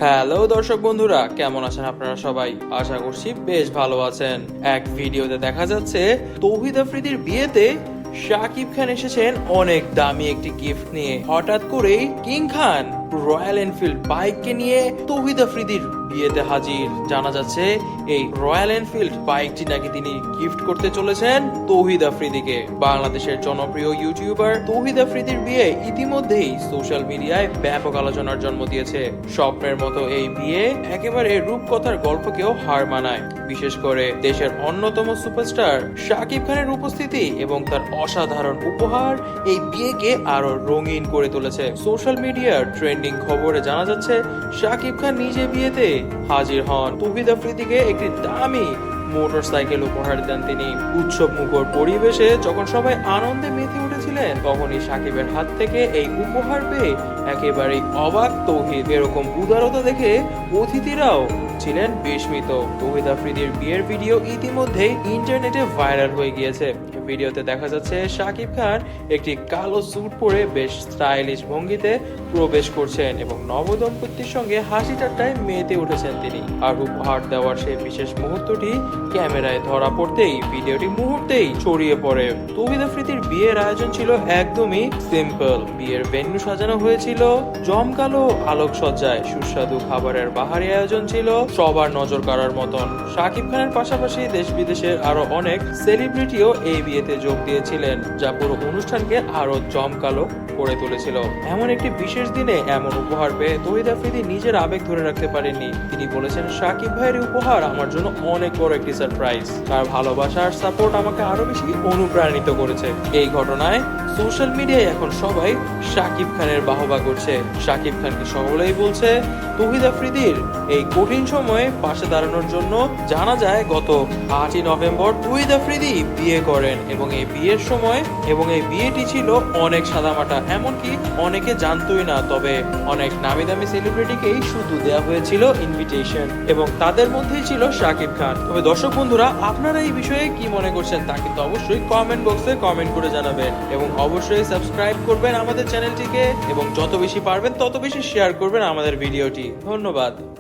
Hello দর্শক বন্ধুরা, কেমন আছেন আপনারা সবাই? আশা করছি বেশ ভালো আছেন। এক ভিডিওতে দেখা যাচ্ছে তৌহিদ আফ্রিদির বিয়েতে শাকিব খান এসেছেন অনেক দামি একটি গিফট নিয়ে। হঠাৎ করেই কিং খান রয়্যাল এনফিল্ড বাইককে নিয়ে তৌহিদ আফ্রিদির বিয়েতে হাজির। জানা যাচ্ছে এই রয়্যাল এনফিল্ড বাইকটি নাকি তিনি গিফট করতে চলেছেন তৌহিদ আফ্রিদিকে। বাংলাদেশের জনপ্রিয় ইউটিউবার তৌহিদ আফ্রিদির বিয়ে ইতিমধ্যেই সোশ্যাল মিডিয়ায় ব্যাপক আলোচনার জন্ম দিয়েছে। স্বপ্নের মতো এই বিয়ে একেবারে রূপকথার গল্পকেও হার মানায়। বিশেষ করে দেশের অন্যতম সুপারস্টার শাকিব খানের উপস্থিতি এবং তার অসাধারণ উপহার এই বিয়েকে আরো রঙিন করে তুলেছে। সোশ্যাল মিডিয়ার ট্রেন্ডিং খবরে জানা যাচ্ছে শাকিব খান নিজে বিয়েতে হাজির হন। তৌহিদ আফ্রিদিকে একটি দামি মোটরসাইকেল উপহার দেন তিনি। উৎসব মুখর পরিবেশে যখন সবাই আনন্দে মেতে উঠেছিলেন, তখনই শাকিবের হাত থেকে এই উপহার পেয়ে একেবারেই অবাক তৌহিদ। এরকম উদারতা দেখে অতিথিরাও ছিলেন বিস্মিত। তৌহিদ আফ্রিদির বিয়ের ভিডিও ইতিমধ্যেই ইন্টারনেটে ভাইরাল হয়ে গিয়েছে। ভিডিওতে দেখা যাচ্ছে শাকিব খান একটি কালো স্যুট পরে বেশ স্টাইলিশ ভঙ্গিতে প্রবেশ করছেন এবং নবদম্পতির সঙ্গে হাসি ঠাট্টায় মেতে উঠেছেন তিনি। আর উপহার দেওয়ার সেই বিশেষ মুহূর্তটি ক্যামেরায় ধরা পড়তেই ভিডিওটি মুহূর্তেই ছড়িয়ে পড়ে। তৌহিদ আফ্রিদির বিয়ের আয়োজন ছিল একদমই সিম্পল। বিয়ের ভেন্যু সাজানো হয়েছিল জমকালো আলোকসজ্জায়, সুস্বাদু খাবারের বাহারি আয়োজন ছিল সবার নজর কাড়ার মতন। শাকিব খানের পাশাপাশি দেশ বিদেশের আরো অনেক সেলিব্রিটিও এই বিয়েতে যোগ দিয়েছিলেন, যা পুরো অনুষ্ঠানকে আরো জমকালো করে তুলেছিল। এমন একটি বিশেষ দিনে এমন উপহার পেয়ে তৌহিদ আফ্রিদি নিজের আবেগ ধরে রাখতে পারেননি। তিনি বলেছেন, শাকিব ভাইয়ের উপহার আমার জন্য অনেক বড় একটি সারপ্রাইজ। তার ভালোবাসা আর সাপোর্ট আমাকে আরো বেশি অনুপ্রাণিত করেছে। এই ঘটনায় সোশ্যাল মিডিয়ায় এখন সবাই শাকিব খানের বাহবা করছে। শাকিব খানকে সকলেই বলছে তৌহিদ আফ্রিদির এই কঠিন সময়ে পাশে দাঁড়ানোর জন্য। জানা যায় গত 8ই নভেম্বর তৌহিদ আফ্রিদি বিয়ে করেন এবং এই বিয়ের সময় এই বিয়েটি ছিল অনেক সাদামাটা, এমনকি অনেকে জানতোই না। তবে অনেক নামি দামি সেলিব্রিটিকেই শুধু দেওয়া হয়েছিল ইনভিটেশন এবং তাদের মধ্যেই ছিল শাকিব খান। তবে দর্শক বন্ধুরা, আপনারা এই বিষয়ে কি মনে করছেন তা কিন্তু অবশ্যই কমেন্ট বক্সে কমেন্ট করে জানাবেন এবং অবশ্যই সাবস্ক্রাইব করবেন আমাদের চ্যানেলটিকে এবং যত বেশি পারবেন তত বেশি শেয়ার করবেন আমাদের ভিডিওটি। ধন্যবাদ।